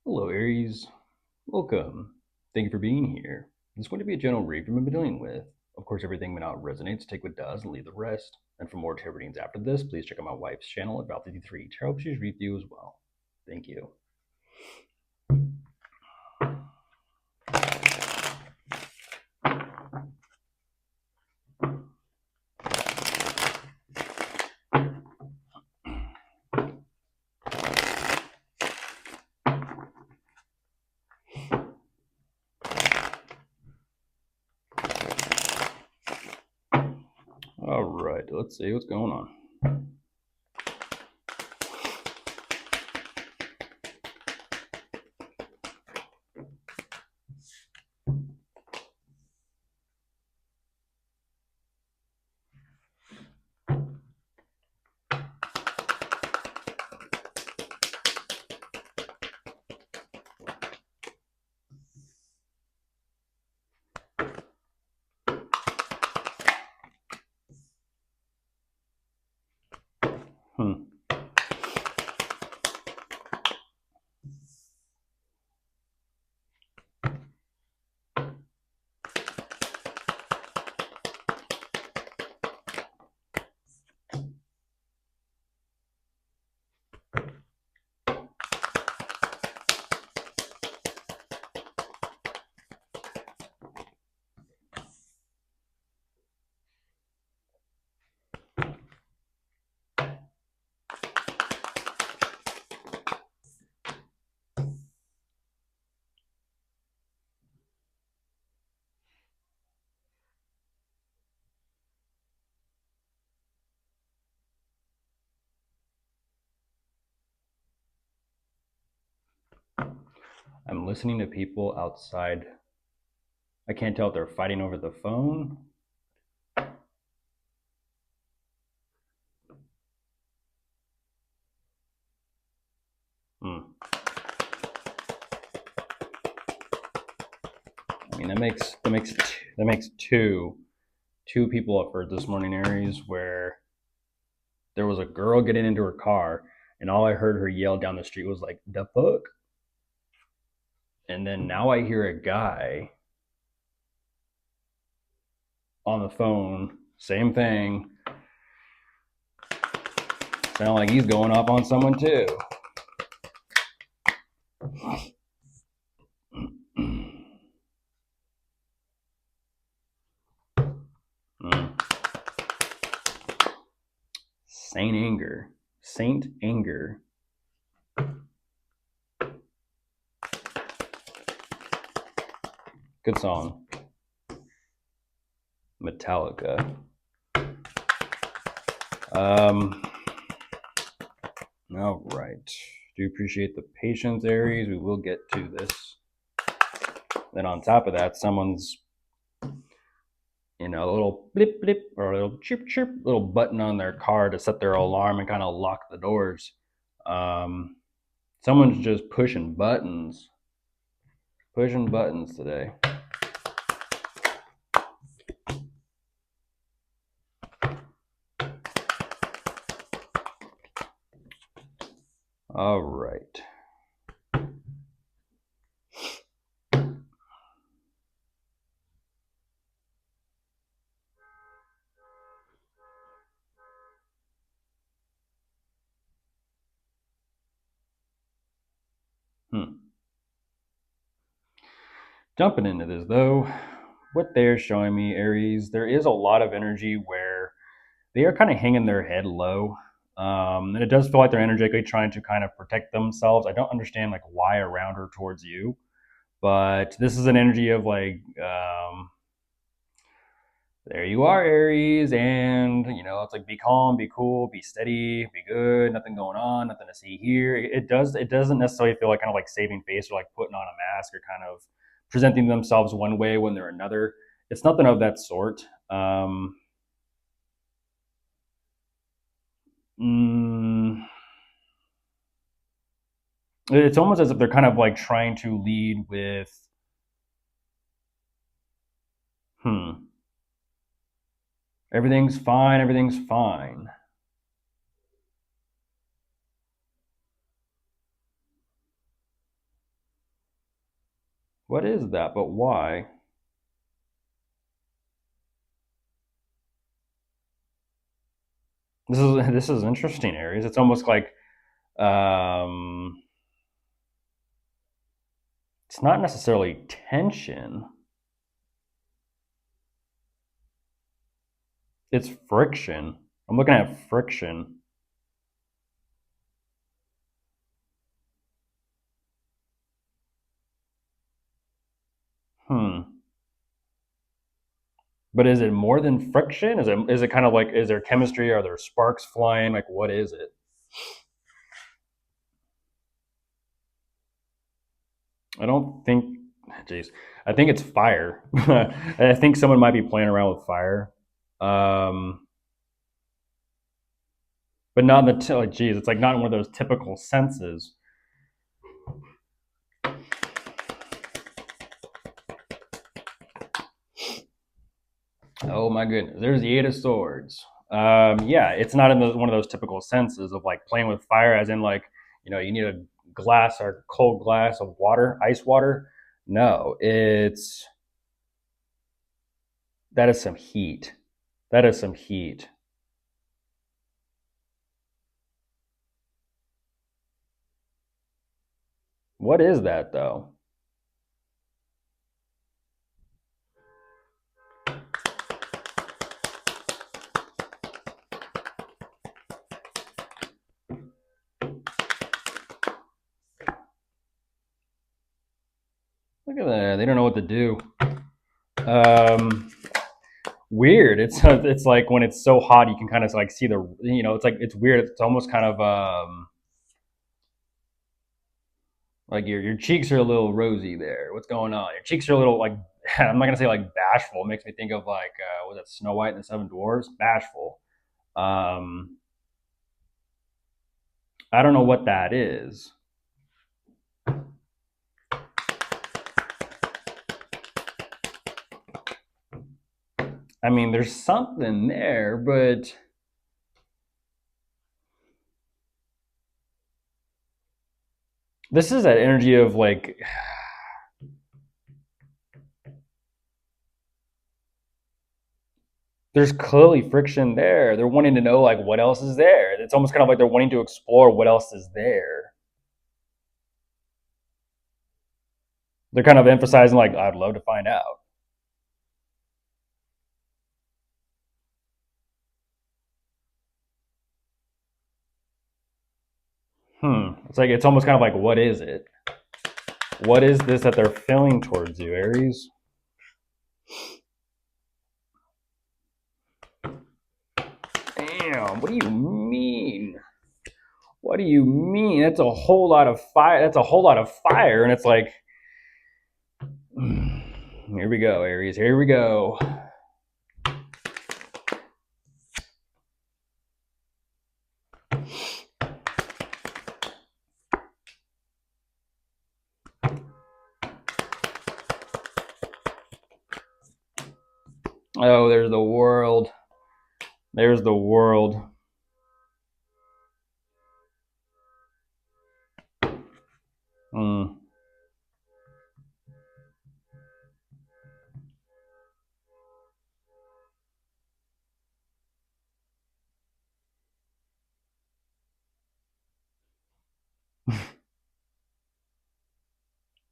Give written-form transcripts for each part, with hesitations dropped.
Hello, Aries. Welcome. Thank you for being here. This is going to be a general read from what I've been dealing with. Of course, everything may not resonate, so take what does and leave the rest. And for more tarot readings after this, please check out my wife's channel at Val53. Tarot she's read you as well. Thank you. All right, let's see what's going on. Hmm. I'm listening to people outside. I can't tell if they're fighting over the phone. Hmm. I mean, that makes two people up for this morning, Aries, where there was a girl getting into her car, and all I heard her yell down the street was like, "The fuck!" And then now I hear a guy on the phone, same thing, sound like he's going off on someone too. Saint anger. Saint anger. Good song. Metallica. All right. Do appreciate the patience, Aries. We will get to this. Then on top of that, someone's a little blip blip or a little chirp chirp little button on their car to set their alarm and kind of lock the doors. Someone's just pushing buttons today. All right. Jumping into this though, what they're showing me, Aries, there is a lot of energy where they are kind of hanging their head low. And it does feel like they're energetically trying to kind of protect themselves. I don't understand like why around or towards you, but this is an energy of like, there you are, Aries, and it's like be calm, be cool, be steady, be good, nothing going on, nothing to see here. It doesn't necessarily feel like kind of like saving face or like putting on a mask or kind of presenting themselves one way when they're another. It's nothing of that sort. Mm, it's almost as if they're kind of like trying to lead with, hmm, everything's fine, everything's fine. What is that? But why? This is interesting, Aries. It's almost like um, it's not necessarily tension. It's friction. I'm looking at friction. Hmm. But is it more than friction? Is it kind of like, is there chemistry? Are there sparks flying? Like, what is it? I don't think. Jeez, I think it's fire. I think someone might be playing around with fire, um, but not in the like. Geez, it's like not in one of those typical senses. Oh my goodness, there's the Eight of Swords. Yeah, it's not in one of those typical senses of like playing with fire, as in like you need a glass or cold glass of water, ice water. No, it's that is some heat. That is some heat. What is that though? Look at that. They don't know what to do. Um, weird. It's like when it's so hot, you can kind of like see It's like it's weird. It's almost kind of like your cheeks are a little rosy there. What's going on? Your cheeks are a little like I'm not gonna say like bashful. It makes me think of like was it Snow White and the Seven Dwarfs? Bashful. Um, I don't know what that is. I mean, there's something there, but this is that energy of like there's clearly friction there. They're wanting to know like what else is there. It's almost kind of like they're wanting to explore what else is there. They're kind of emphasizing like I'd love to find out. It's like it's almost kind of like what is it? What is this that they're feeling towards you, Aries? Damn, what do you mean? What do you mean? That's a whole lot of fire. That's a whole lot of fire, and it's like, here we go, Aries. Here we go. Oh, there's the world. There's the world. Mm.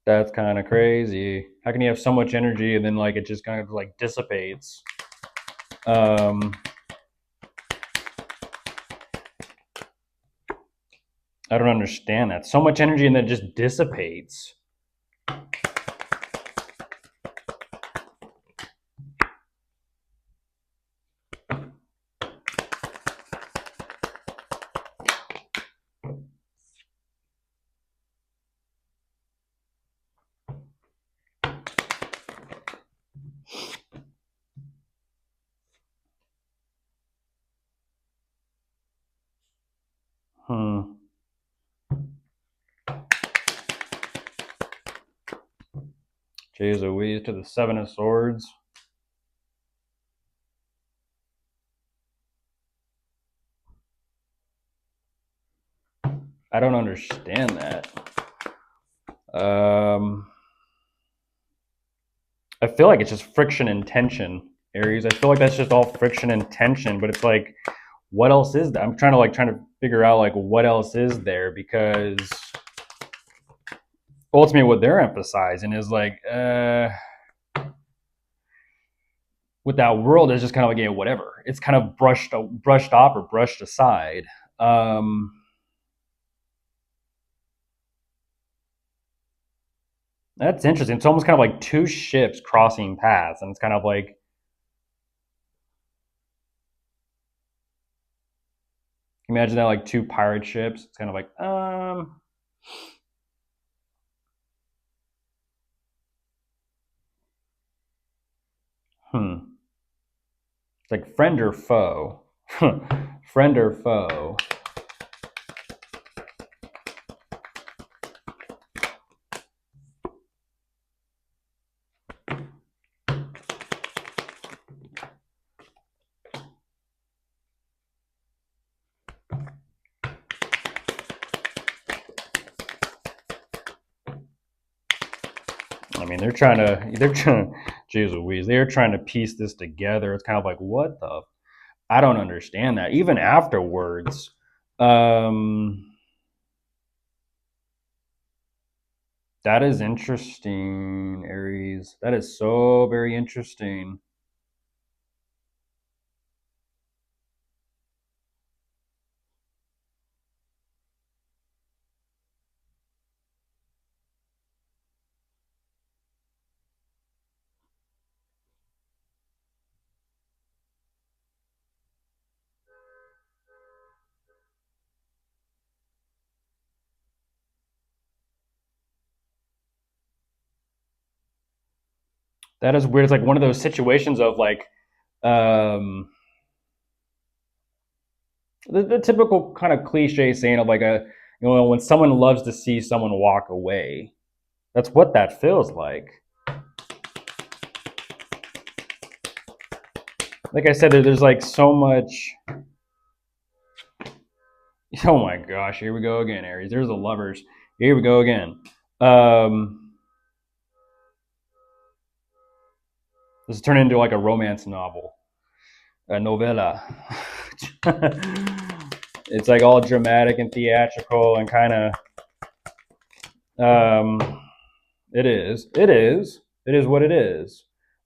That's kind of crazy. How can you have so much energy and then like it just kind of like dissipates? Um, I don't understand that. So much energy and then it just dissipates. Hmm. Jeez Louise to the Seven of Swords. I don't understand that. Um, I feel like it's just friction and tension, Aries. I feel like that's just all friction and tension, but it's like, what else is there? I'm trying to figure out like what else is there, because ultimately what they're emphasizing is like with that world is just kind of like, yeah, whatever. It's kind of brushed off or brushed aside. Um, that's interesting. It's almost kind of like two ships crossing paths, and it's kind of like, imagine that like two pirate ships. It's kind of like hmm. It's like friend or foe. Friend or foe. I mean, they're trying to, geez Louise, they're trying to piece this together. It's kind of like, what the? I don't understand that. Even afterwards, um, that is interesting, Aries. That is so very interesting. That is weird. It's like one of those situations of like um, the typical kind of cliche saying of like a, when someone loves to see someone walk away. That's what that feels like. Like I said, there's like so much. Oh my gosh, here we go again, Aries. There's the lovers. Here we go again. Um, this is turning into like a romance novel, a novella. It's like all dramatic and theatrical and kind of. Um, it is. It is. It is what it is.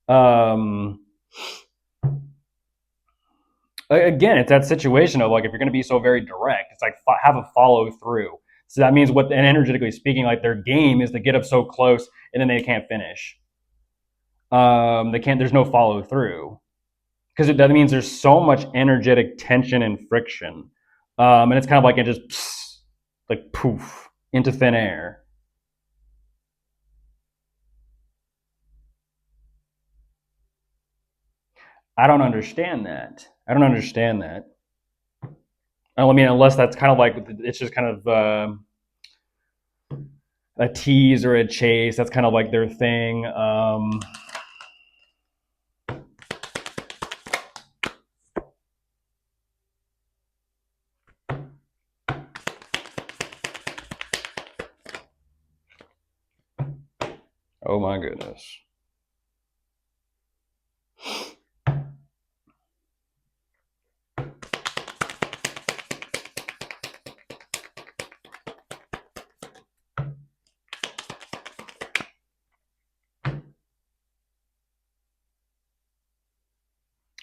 Um, Again, it's that situation of like, if you're going to be so very direct, it's like have a follow through. So that means what, and energetically speaking, like their game is to get up so close and then they can't finish. They can't. There's no follow through, because that means there's so much energetic tension and friction, and it's kind of like it just like poof into thin air. I don't understand that. I don't understand that. I mean, unless that's kind of like it's just kind of a tease or a chase. That's kind of like their thing. Oh my goodness.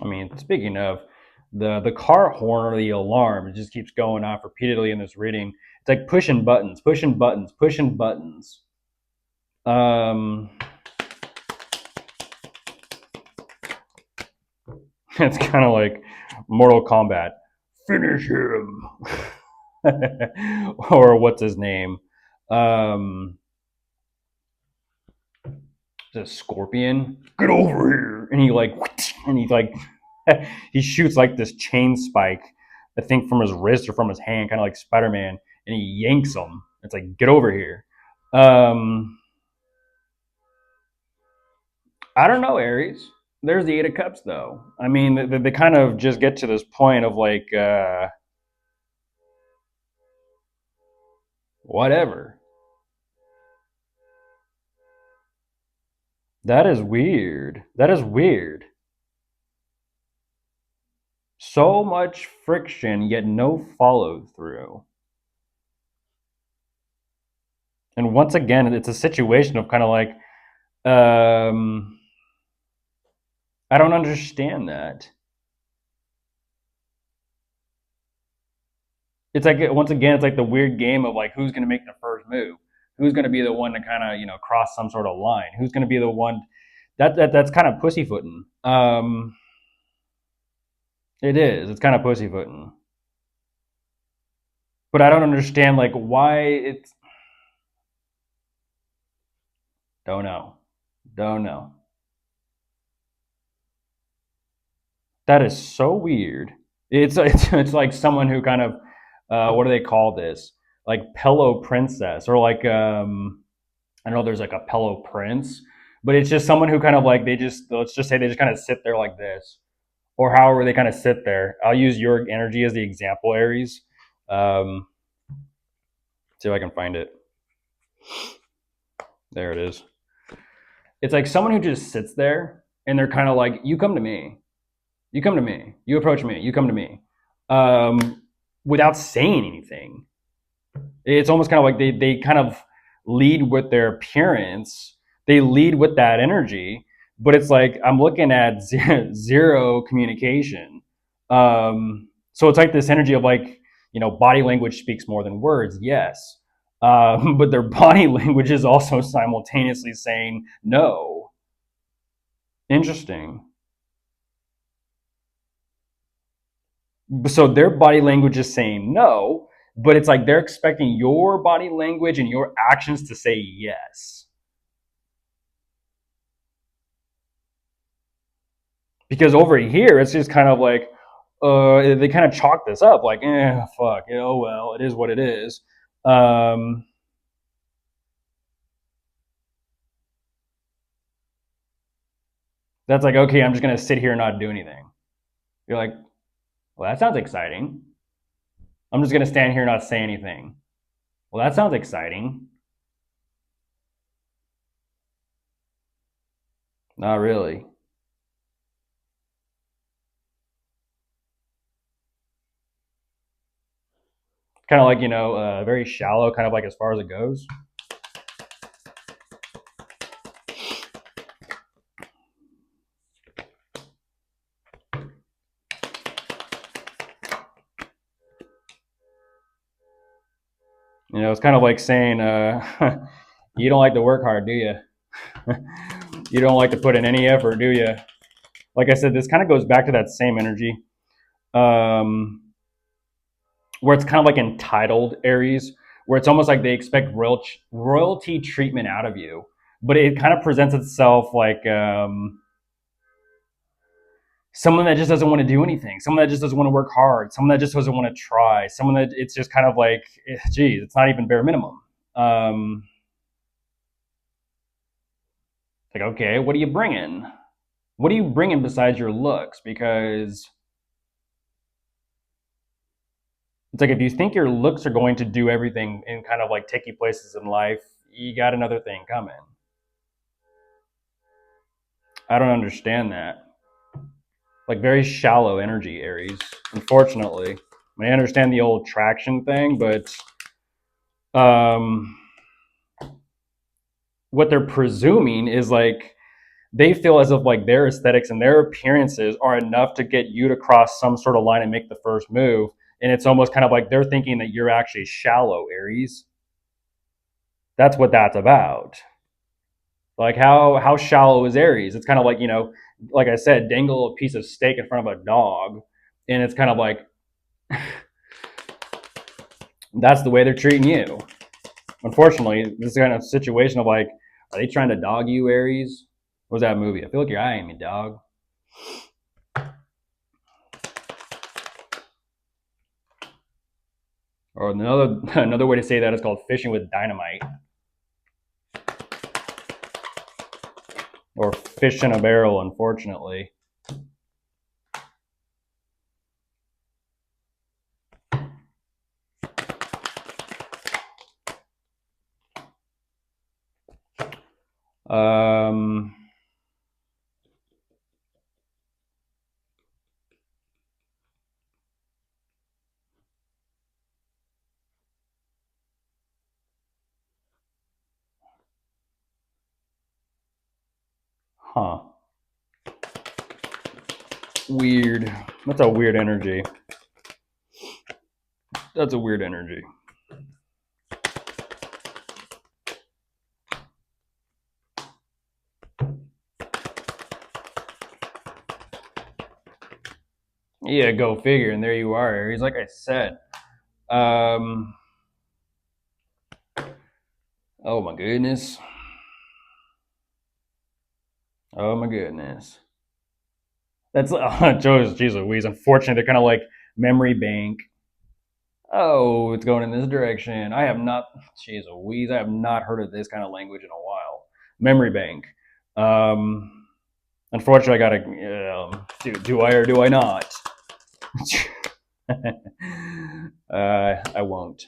I mean, speaking of the car horn or the alarm, it just keeps going off repeatedly in this reading. It's like pushing buttons, pushing buttons, pushing buttons. Um, it's kind of like Mortal Kombat. Finish him, or what's his name? Um, the Scorpion. Get over here, and he like, and he like, he shoots like this chain spike, I think from his wrist or from his hand, kind of like Spider Man, and he yanks him. It's like, get over here. Um, I don't know, Aries. There's the Eight of Cups, though. I mean, they kind of just get to this point of like, whatever. That is weird. That is weird. So much friction, yet no follow through. And once again, it's a situation of kind of like, um, I don't understand that. It's like once again, it's like the weird game of like who's going to make the first move, who's going to be the one to kind of cross some sort of line, who's going to be the one that's kind of pussyfooting. It is. It's kind of pussyfooting, but I don't understand like why it's. Don't know. Don't know. That is so weird. It's like someone who kind of what do they call this? Like pillow princess or like I know there's like a pillow prince, but it's just someone who kind of like they just let's just say they just kind of sit there like this or however they kind of sit there. I'll use your energy as the example, Aries. Um, see if I can find it. There it is. It's like someone who just sits there and they're kind of like, you come to me, you come to me, you approach me, you come to me, um, without saying anything. It's almost kind of like they kind of lead with their appearance. They lead with that energy, but it's like I'm looking at zero communication. So it's like this energy of like body language speaks more than words. Yes, but their body language is also simultaneously saying no. Interesting. So their body language is saying no, but it's like they're expecting your body language and your actions to say yes. Because over here, it's just kind of like they kind of chalk this up like, fuck, oh well, it is what it is. Um, that's like, okay, I'm just gonna sit here and not do anything. You're like, well, that sounds exciting. I'm just gonna stand here and not say anything. Well, that sounds exciting. Not really. Kind of like very shallow, kind of like as far as it goes. It's kind of like saying, you don't like to work hard, do you? You don't like to put in any effort, do you? Like I said, this kind of goes back to that same energy, um, where it's kind of like entitled Aries, where it's almost like they expect royalty treatment out of you, but it kind of presents itself like someone that just doesn't want to do anything, someone that just doesn't want to work hard, someone that just doesn't want to try, someone that it's just kind of like, geez, it's not even bare minimum. Like, okay, what are you bringing? What are you bringing besides your looks? Because it's like if you think your looks are going to do everything and kind of like take you places in life, you got another thing coming. I don't understand that. Like very shallow energy, Aries. Unfortunately, I mean, I understand the old traction thing, but um, what they're presuming is like they feel as if like their aesthetics and their appearances are enough to get you to cross some sort of line and make the first move. And it's almost kind of like they're thinking that you're actually shallow, Aries. That's what that's about. Like how shallow is Aries? It's kind of like like I said, dangle a piece of steak in front of a dog, and it's kind of like that's the way they're treating you. Unfortunately, this kind of situation of like, are they trying to dog you, Aries? What was that movie? I feel like you're eyeing me, dog. Or another way to say that is called fishing with dynamite, or fish in a barrel. Unfortunately, um, Weird. That's a weird energy. That's a weird energy. Yeah, go figure. And there you are, Aries. Like I said. Um, oh my goodness. Oh my goodness. That's geez Louise. Unfortunately, they're kind of like memory bank. Oh, it's going in this direction. I have not, jeez Louise, I have not heard of this kind of language in a while. Memory bank. Um, unfortunately, I gotta, do I or do I not? I won't.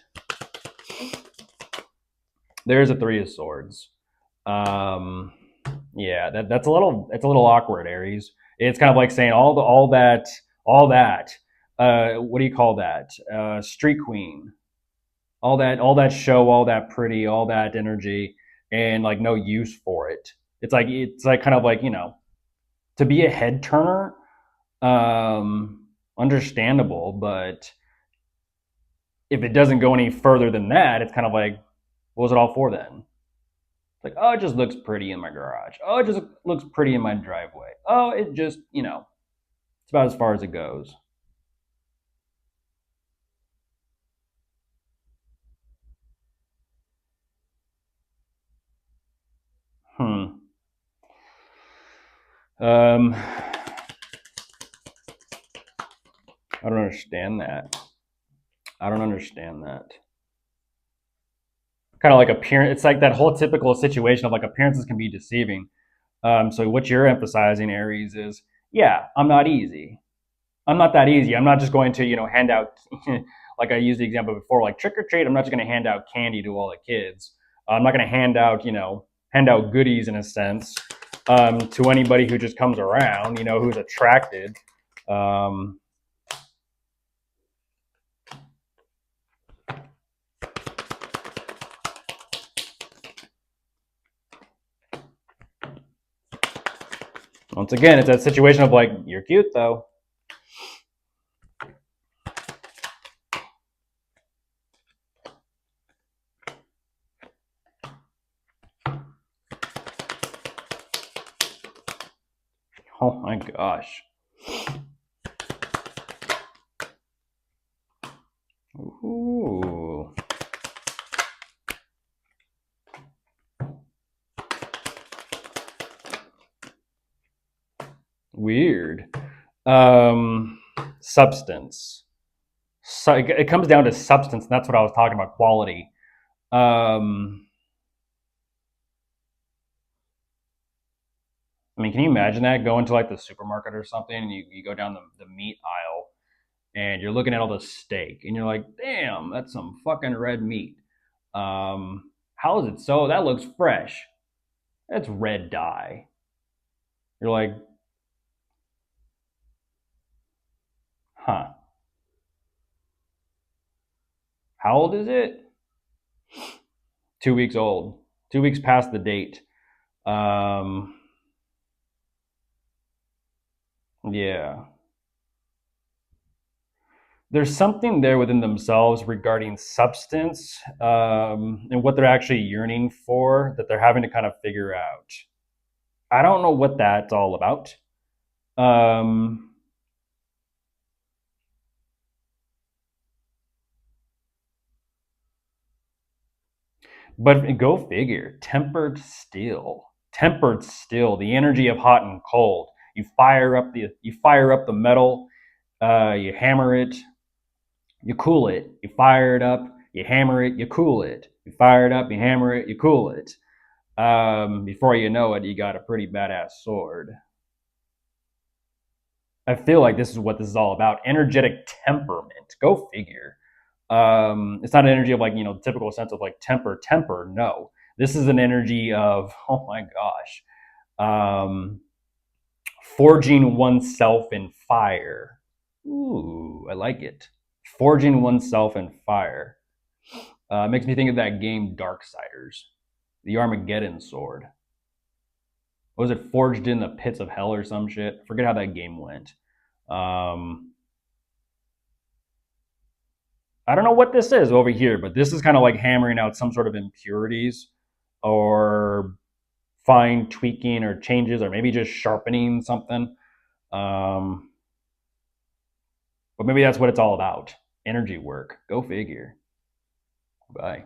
There's a three of swords. Um, yeah, it's a little awkward, Aries. It's kind of like saying all that. What do you call that? Street queen. All that show, all that pretty, all that energy, and like no use for it. It's like kind of like to be a head turner. Understandable, but if it doesn't go any further than that, it's kind of like, what was it all for then? It's like, oh, it just looks pretty in my garage. Oh, it just looks pretty in my driveway. Oh, it just, it's about as far as it goes. Hmm. I don't understand that. I don't understand that. Kind of like appearance. It's like that whole typical situation of like appearances can be deceiving. So what you're emphasizing, Aries, is yeah, I'm not easy. I'm not that easy. I'm not just going to hand out like I used the example before, like trick or treat. I'm not just going to hand out candy to all the kids. I'm not going to hand out goodies in a sense to anybody who just comes around, who's attracted. Um, Once again, it's that situation of like, you're cute though. Oh my gosh. Ooh. Weird. Substance. So it comes down to substance, and that's what I was talking about, quality. Um, I mean, can you imagine that going to like the supermarket or something, and you go down the meat aisle, and you're looking at all the steak, and you're like, damn, that's some fucking red meat. How is it so? That looks fresh. That's red dye. You're like, huh? How old is it? 2 weeks old. 2 weeks past the date. Um, yeah. There's something there within themselves regarding substance and what they're actually yearning for that they're having to kind of figure out. I don't know what that's all about. Um, but go figure. Tempered steel. The energy of hot and cold. You fire up the metal. You hammer it. You cool it. You fire it up. You hammer it. You cool it. You fire it up. You hammer it. You cool it. Before you know it, you got a pretty badass sword. I feel like this is what this is all about. Energetic temperament. Go figure. It's not an energy of like, typical sense of like temper. No. This is an energy of, oh my gosh, forging oneself in fire. Ooh, I like it. Forging oneself in fire. Makes me think of that game Darksiders, the Armageddon sword. Was it forged in the pits of hell or some shit? Forget how that game went. Um, I don't know what this is over here, but this is kind of like hammering out some sort of impurities or fine tweaking or changes or maybe just sharpening something. Um, but maybe that's what it's all about. Energy work. Go figure. Bye.